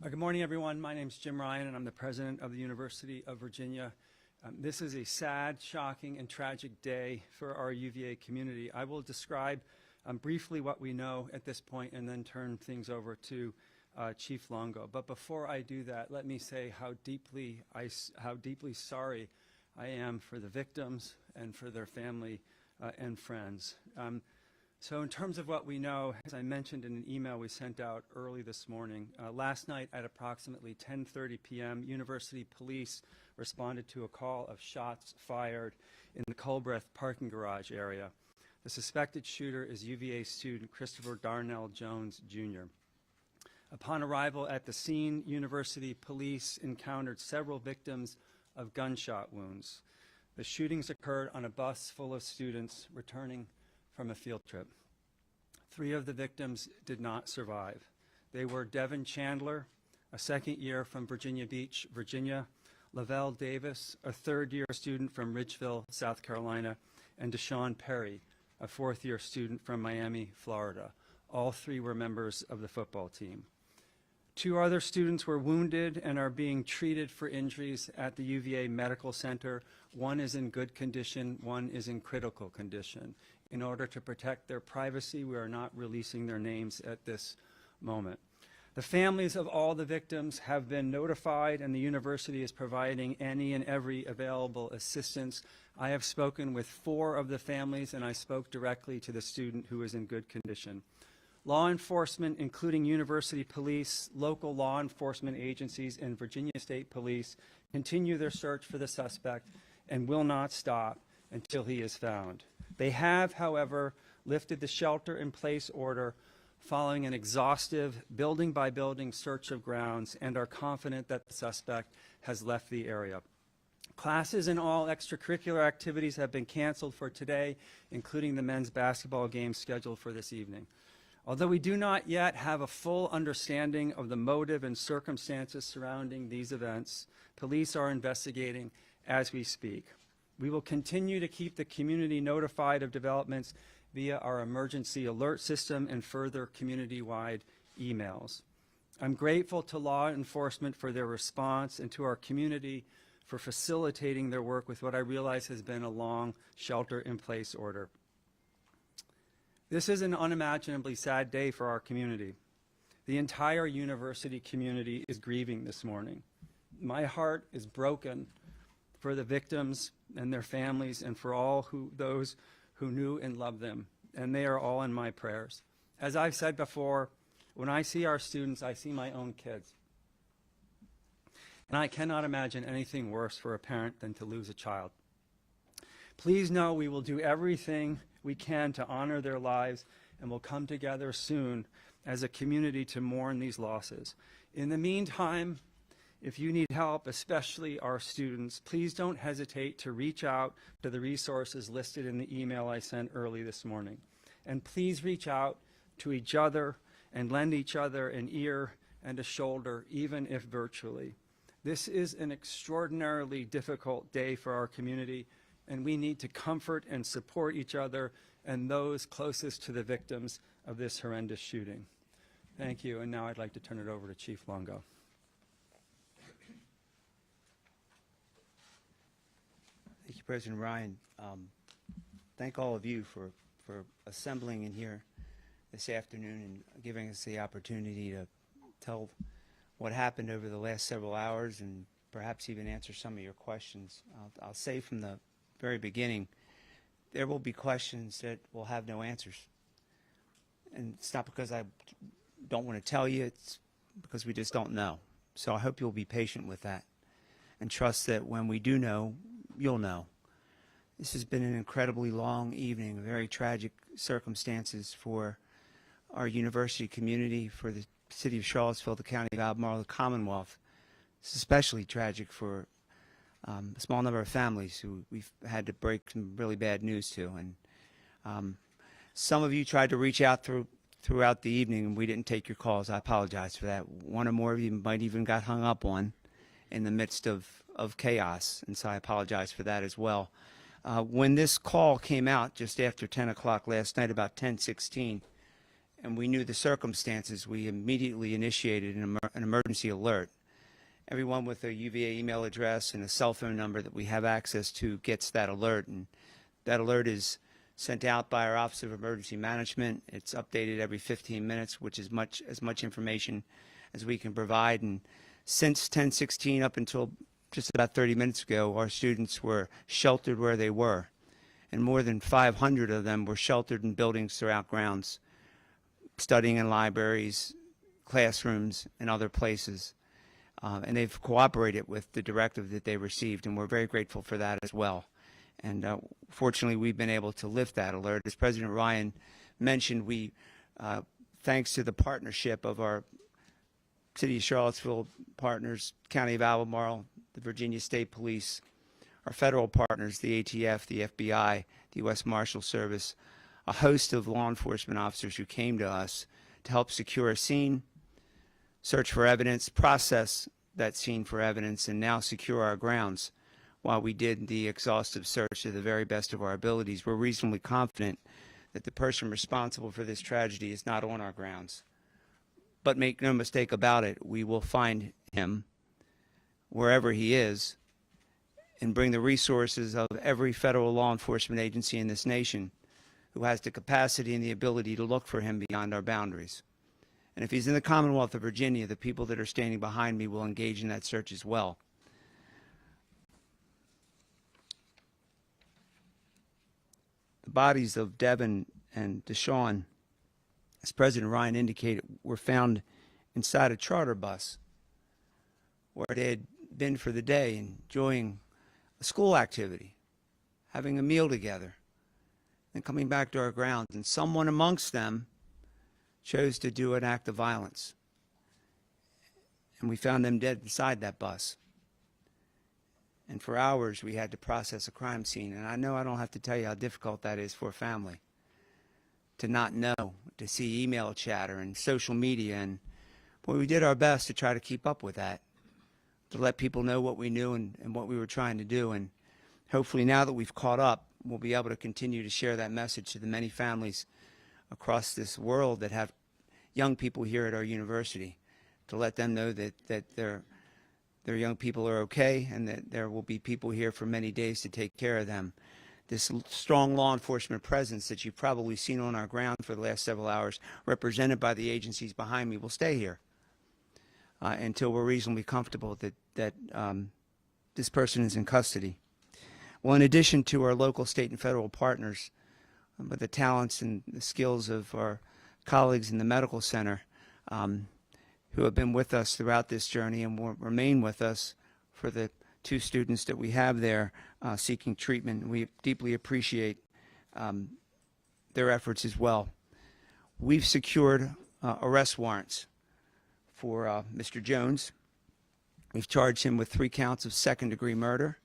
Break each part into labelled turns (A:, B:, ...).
A: Good morning, everyone. My name is Jim Ryan, and I'm the president of the University of Virginia. This is a sad, shocking, and tragic day for our UVA community. I will describe briefly what we know at this point and then turn things over to Chief Longo. But before I do that, let me say how deeply sorry I am for the victims and for their family and friends. So in terms of what we know, as I mentioned in an email we sent out early this morning, last night at approximately 10:30 p.m., University Police responded to a call of shots fired in the Culbreth parking garage area. The suspected shooter is UVA student Christopher Darnell Jones, Jr. Upon arrival at the scene, University Police encountered several victims of gunshot wounds. The shootings occurred on a bus full of students returning from a field trip. 3 of the victims did not survive. They were Devin Chandler, a second year from Virginia Beach, Virginia, Lavelle Davis, a third-year student from Ridgeville, South Carolina, and Deshaun Perry, a fourth-year student from Miami, Florida. All 3 were members of the football team. 2 other students were wounded and are being treated for injuries at the UVA Medical Center. 1 is in good condition, 1 is in critical condition. In order to protect their privacy, we are not releasing their names at this moment. The families of all the victims have been notified, and the university is providing any and every available assistance. I have spoken with 4 of the families, and I spoke directly to the student who is in good condition. Law enforcement, including university police, local law enforcement agencies, and Virginia State Police, continue their search for the suspect and will not stop until he is found. They have, however, lifted the shelter-in-place order following an exhaustive building-by-building search of grounds and are confident that the suspect has left the area. Classes and all extracurricular activities have been canceled for today, including the men's basketball game scheduled for this evening. Although we do not yet have a full understanding of the motive and circumstances surrounding these events, police are investigating as we speak. We will continue to keep the community notified of developments via our emergency alert system and further community-wide emails. I'm grateful to law enforcement for their response and to our community for facilitating their work with what I realize has been a long shelter-in-place order. This is an unimaginably sad day for our community. The entire university community is grieving this morning. My heart is broken for the victims and their families and for all those who knew and loved them, and they are all in my prayers. As I've said before, when I see our students, I see my own kids. And I cannot imagine anything worse for a parent than to lose a child. Please know we will do everything we can to honor their lives, and will come together soon as a community to mourn these losses. In the meantime, if you need help, especially our students, please don't hesitate to reach out to the resources listed in the email I sent early this morning. And please reach out to each other and lend each other an ear and a shoulder, even if virtually. This is an extraordinarily difficult day for our community, and we need to comfort and support each other and those closest to the victims of this horrendous shooting. Thank you, and now I'd like to turn it over to Chief Longo.
B: Thank you, President Ryan. Thank all of you for assembling in here this afternoon and giving us the opportunity to tell what happened over the last several hours and perhaps even answer some of your questions. I'll say from the very beginning, there will be questions that will have no answers. And it's not because I don't want to tell you, it's because we just don't know. So I hope you'll be patient with that and trust that when we do know, you'll know. This has been an incredibly long evening, very tragic circumstances for our university community, for the city of Charlottesville, the county of Albemarle, the Commonwealth. It's especially tragic for a small number of families who we've had to break some really bad news to. And some of you tried to reach out throughout the evening, and we didn't take your calls. I apologize for that. One or more of you might even got hung up on in the midst of chaos, and so I apologize for that as well. When this call came out just after 10 o'clock last night, about 10:16, and we knew the circumstances, we immediately initiated an emergency alert. Everyone with a UVA email address and a cell phone number that we have access to gets that alert, and that alert is sent out by our Office of Emergency Management. It's updated every 15 minutes, which is as much information as we can provide. And since 10/16 up until just about 30 minutes ago, our students were sheltered where they were, and more than 500 of them were sheltered in buildings throughout grounds, studying in libraries, classrooms, and other places. And they've cooperated with the directive that they received, and we're very grateful for that as well. And fortunately, we've been able to lift that alert. As President Ryan mentioned, we, thanks to the partnership of our City of Charlottesville partners, County of Albemarle, the Virginia State Police, our federal partners, the ATF, the FBI, the U.S. Marshal Service, a host of law enforcement officers who came to us to help secure a scene, search for evidence, process that scene for evidence, and now secure our grounds. While we did the exhaustive search to the very best of our abilities, we're reasonably confident that the person responsible for this tragedy is not on our grounds. But make no mistake about it, we will find him wherever he is and bring the resources of every federal law enforcement agency in this nation who has the capacity and the ability to look for him beyond our boundaries. And if he's in the Commonwealth of Virginia, the people that are standing behind me will engage in that search as well. The bodies of Devin and Deshaun, as President Ryan indicated, were found inside a charter bus where they had been for the day, enjoying a school activity, having a meal together, and coming back to our grounds. And someone amongst them chose to do an act of violence. And we found them dead inside that bus. And for hours, we had to process a crime scene. And I know I don't have to tell you how difficult that is for a family to not know, to see email chatter and social media. And boy, we did our best to try to keep up with that, to let people know what we knew and what we were trying to do. And hopefully now that we've caught up, we'll be able to continue to share that message to the many families across this world that have young people here at our university, to let them know that their young people are okay and that there will be people here for many days to take care of them. This strong law enforcement presence that you've probably seen on our ground for the last several hours, represented by the agencies behind me, will stay here until we're reasonably comfortable that this person is in custody. Well, in addition to our local, state, and federal partners, but the talents and the skills of our colleagues in the medical center who have been with us throughout this journey and will remain with us for the 2 students that we have there seeking treatment. We deeply appreciate their efforts as well. We've secured arrest warrants for Mr. Jones. We've charged him with 3 counts of second-degree murder,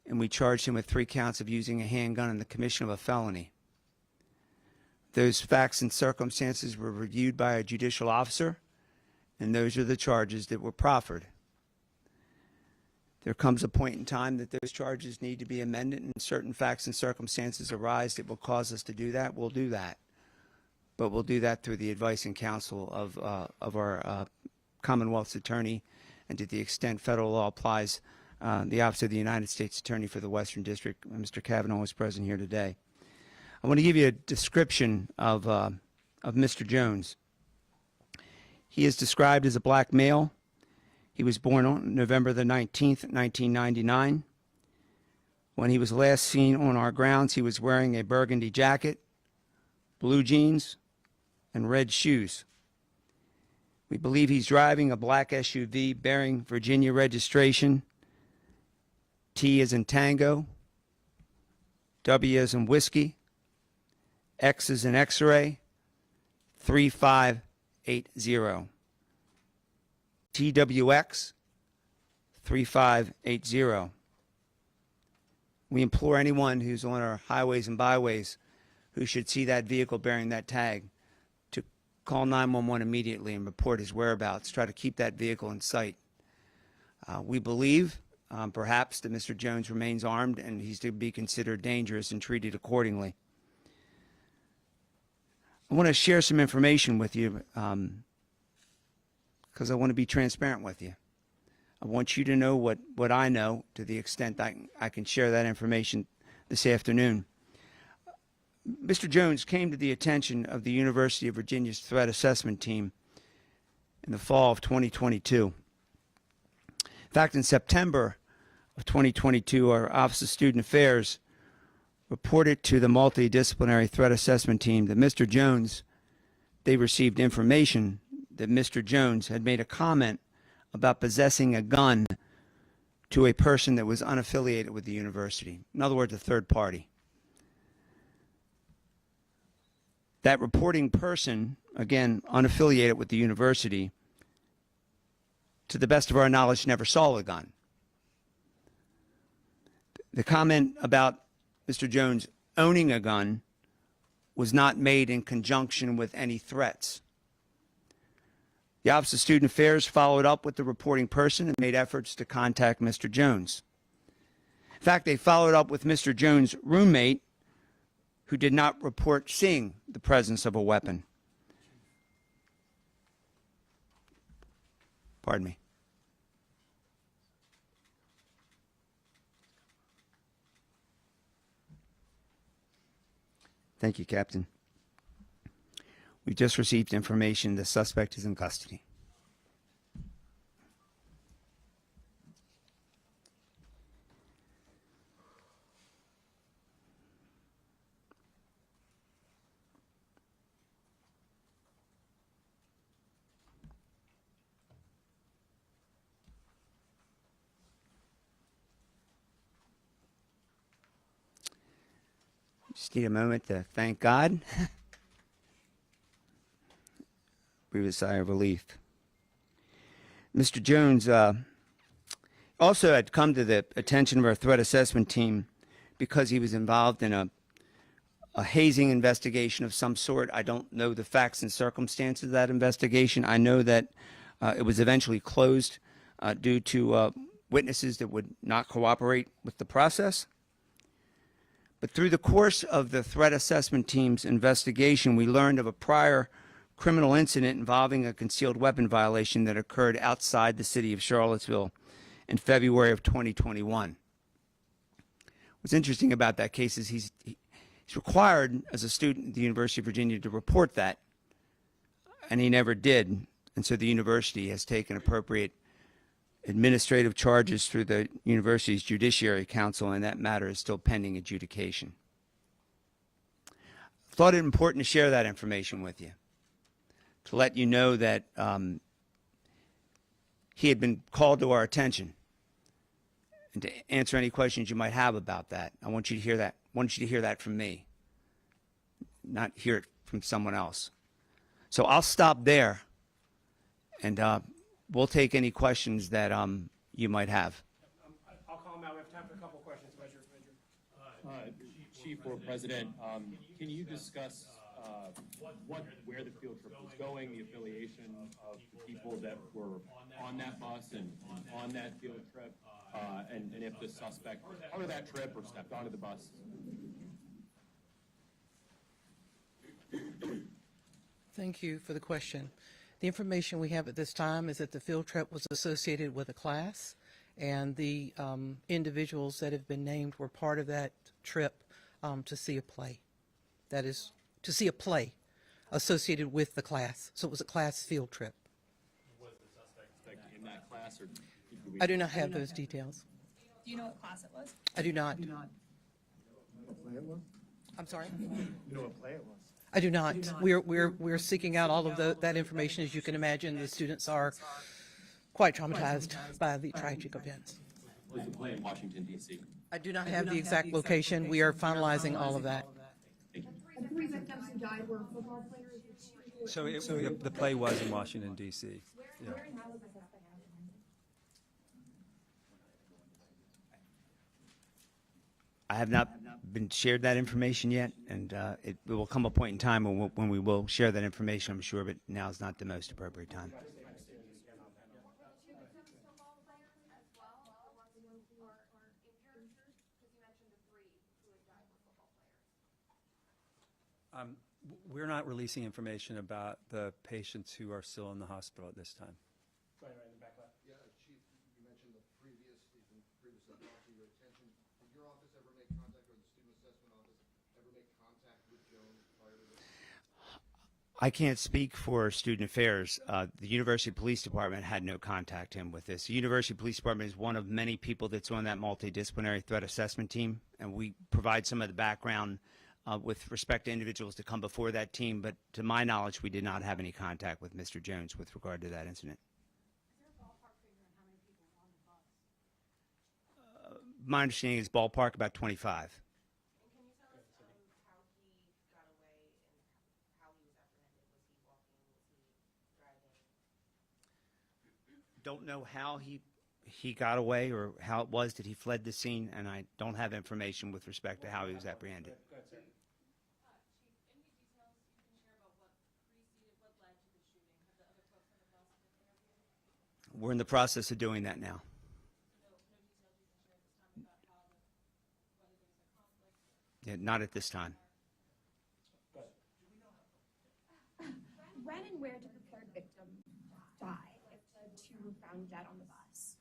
B: and we charged him with 3 counts of using a handgun in the commission of a felony. Those facts and circumstances were reviewed by a judicial officer, and those are the charges that were proffered. There comes a point in time that those charges need to be amended, and certain facts and circumstances arise that will cause us to do that. We'll do that. But we'll do that through the advice and counsel of our Commonwealth's attorney, and to the extent federal law applies, the Office of the United States Attorney for the Western District. Mr. Kavanaugh is present here today. I want to give you a description of Mr. Jones. He is described as a black male. He was born on November the 19th, 1999. When he was last seen on our grounds, he was wearing a burgundy jacket, blue jeans, and red shoes. We believe he's driving a black SUV bearing Virginia registration, T as in Tango, W as in Whiskey, X as in X-ray, 3580. TWX 3580. We implore anyone who's on our highways and byways who should see that vehicle bearing that tag to call 911 immediately and report his whereabouts. Try to keep that vehicle in sight. We believe perhaps that Mr. Jones remains armed and he's to be considered dangerous and treated accordingly. I I want to share some information with you because I want to be transparent with you. I want you to know what I know to the extent I can share that information this afternoon. Mr. Jones came to the attention of the University of Virginia's threat assessment team in the fall of 2022. In fact, in September of 2022, our Office of Student Affairs reported to the multidisciplinary threat assessment team that Mr. Jones, they received information that Mr. Jones had made a comment about possessing a gun to a person that was unaffiliated with the university. In other words, a third party. That reporting person, again, unaffiliated with the university, to the best of our knowledge, never saw a gun. The comment about Mr. Jones owning a gun was not made in conjunction with any threats. The Office of Student Affairs followed up with the reporting person and made efforts to contact Mr. Jones. In fact, they followed up with Mr. Jones' roommate, who did not report seeing the presence of a weapon. Pardon me. Thank you, Captain. We just received information the suspect is in custody. Just need a moment to thank God. Breathe a sigh of relief. Mr. Jones also had come to the attention of our threat assessment team because he was involved in a hazing investigation of some sort. I don't know the facts and circumstances of that investigation. I know that it was eventually closed due to witnesses that would not cooperate with the process. But through the course of the threat assessment team's investigation, we learned of a prior criminal incident involving a concealed weapon violation that occurred outside the city of Charlottesville in February of 2021. What's interesting about that case is he's required as a student at the University of Virginia to report that, and he never did. And so the university has taken appropriate administrative charges through the university's Judiciary Council, and that matter is still pending adjudication. I thought it important to share that information with you, to let you know that he had been called to our attention, and to answer any questions you might have about that. I want you to hear that. I want you to hear that from me, not hear it from someone else. So I'll stop there, and we'll take any questions that you might have.
A: I'll call him out. We have time for a couple questions.
C: Chief or President, can you discuss where the field trip was going, the affiliation of the people that were on that bus and on that field trip, and if the suspect out of that trip or stepped onto the bus?
D: Thank you for the question. The information we have at this time is that the field trip was associated with a class, and the individuals that have been named were part of that trip to see a play. That is, to see a play associated with the class. So it was a class field trip.
C: Was the suspect in that class, or
D: I do not have those details.
E: Do you know what class it was?
D: I do not. I'm sorry? You know what play it was? I do not. We're seeking out all of that information. As you can imagine, the students are quite traumatized by the tragic events.
C: was the play in Washington, D.C.?
D: I do not have the exact location. We are finalizing all of that.
E: The three victims who died were football players.
A: So the play was in Washington, D.C. Yeah.
E: Where and how was this happening?
B: I have not been shared that information yet, and it will come a point in time when we will share that information, I'm sure, but now is not the most appropriate time.
A: We're not releasing information about the patients who are still in the hospital at this time.
F: Right in the back left.
G: Yeah, Chief, you mentioned previously brought to your attention. Did your office ever make contact, or the student assessment office ever make contact with Jones prior to this?
B: I can't speak for student affairs. The University Police Department had no contact him with this. The University Police Department is one of many people that's on that multidisciplinary threat assessment team, and we provide some of the background with respect to individuals to come before that team, but to my knowledge, we did not have any contact with Mr. Jones with regard to that incident.
E: Is there a ballpark figure on how many people were on the bus?
B: My understanding is ballpark about 25.
H: And can you tell us how he got away and how he was apprehended? Was he walking? Was he driving?
B: Don't know how he got away or how it was that he fled the scene, and I don't have information with respect to how he was apprehended.
F: Go ahead, sir.
I: Chief, any details you can share about what preceded, what led to the shooting? Have the other folks on the bus been interviewed?
B: We're in the process of doing that now.
I: No details you can share at this time about how whether there was a conflict?
B: Yeah, not at this time.
F: Go ahead.
E: When and where did the third victim die, if the two were found dead on the bus?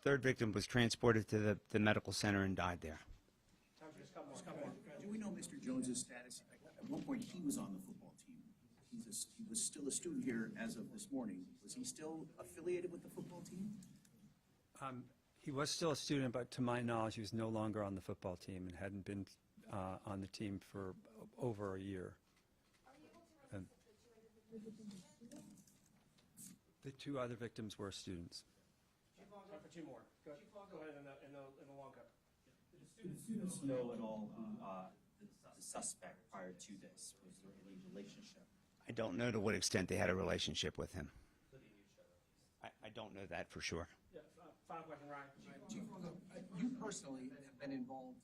B: Third victim was transported to the medical center and died there.
F: Time for just a couple more.
J: Do we know Mr. Jones's status? At one point, he was on the football team. He was still a student here as of this morning. Was he still affiliated with the football team?
A: He was still a student, but to my knowledge, he was no longer on the football team and hadn't been on the team for over a year. And the two other victims were students.
F: Time for two more. Go ahead in the Longo.
K: Did the students know at all who the suspect prior to this? Was there any relationship?
B: I don't know to what extent they had a relationship with him. I don't know that for sure.
F: Yeah, final question, Ryan.
J: Chief Longo, you personally have been involved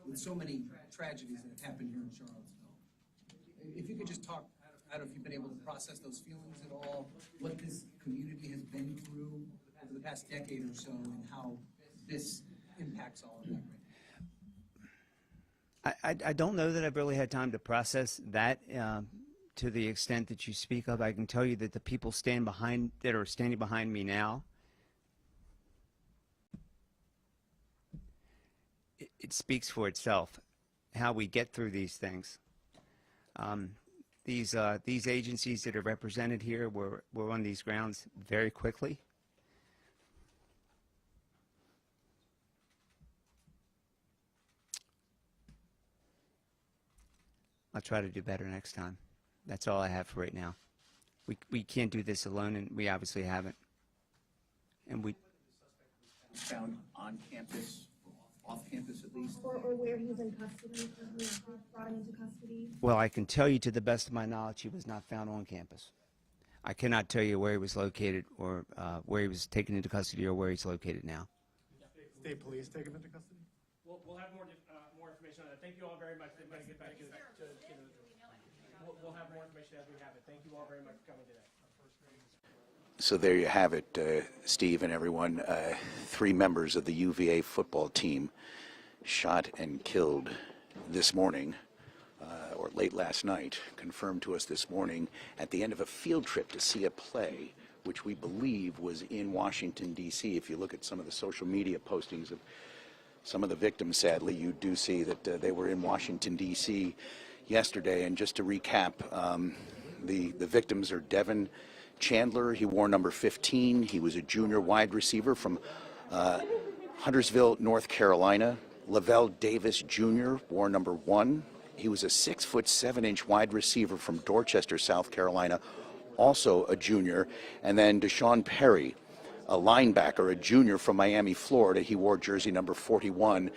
J: with so many tragedies that have happened here in Charlottesville. If you could just talk, I don't know if you've been able to process those feelings at all, what this community has been through over the past decade or so, and how this impacts all of that right now.
B: I don't know that I've really had time to process that to the extent that you speak of. I can tell you that the people that are standing behind me now, it speaks for itself, how we get through these things. These agencies that are represented here were on these grounds very quickly. I'll try to do better next time. That's all I have for right now. We can't do this alone, and we obviously haven't. And we
J: Was found on campus, or off campus at least?
E: Or where he was in custody, or who brought him into custody?
B: well, I can tell you to the best of my knowledge, he was not found on campus. I cannot tell you where he was located or where he was taken into custody or where he's located now.
G: State police take him into custody?
F: We'll have more information on that. Thank you all very much. We're going to get back to we'll have more information as we have it. Thank you all very much for coming today.
L: So there you have it, Steve and everyone. 3 members of the UVA football team shot and killed this morning, or late last night, confirmed to us this morning, at the end of a field trip to see a play, which we believe was in Washington, D.C. If you look at some of the social media postings of some of the victims, sadly, you do see that they were in Washington, D.C. yesterday. And just to recap, the victims are Devin Chandler. He wore number 15. He was a junior wide receiver from Huntersville, North Carolina. Lavelle Davis Jr. wore number 1. He was a 6'7" wide receiver from Dorchester, South Carolina, also a junior. And then Deshaun Perry, a linebacker, a junior from Miami, Florida. He wore jersey number 41.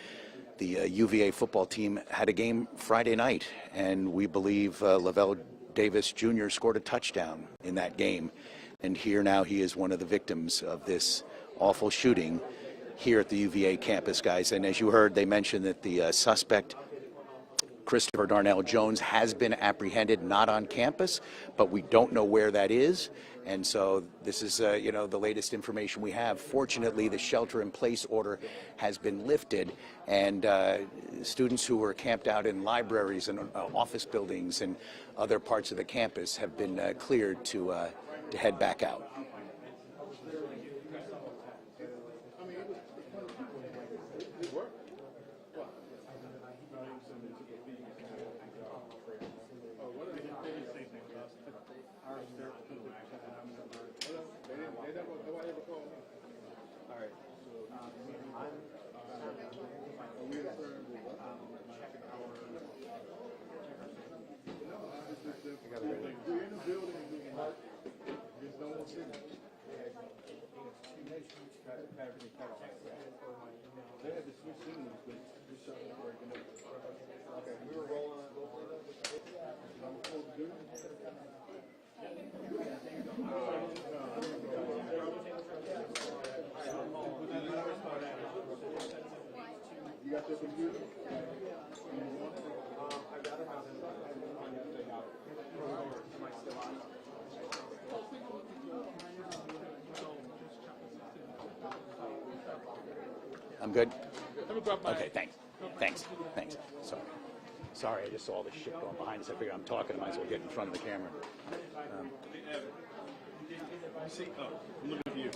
L: The UVA football team had a game Friday night, and we believe Lavelle Davis Jr. scored a touchdown in that game. And here now he is one of the victims of this awful shooting here at the UVA campus, guys. And as you heard, they mentioned that the suspect Christopher Darnell Jones has been apprehended, not on campus, but we don't know where that is. And so this is, you know, the latest information we have. Fortunately, the shelter-in-place order has been lifted, and students who were camped out in libraries and office buildings and other parts of the campus have been cleared to head back out. I'm good? Okay, thanks. Sorry, I just saw all this shit going behind us. I figured I'm talking, I might as well get in front of the camera.
F: I'm looking for you.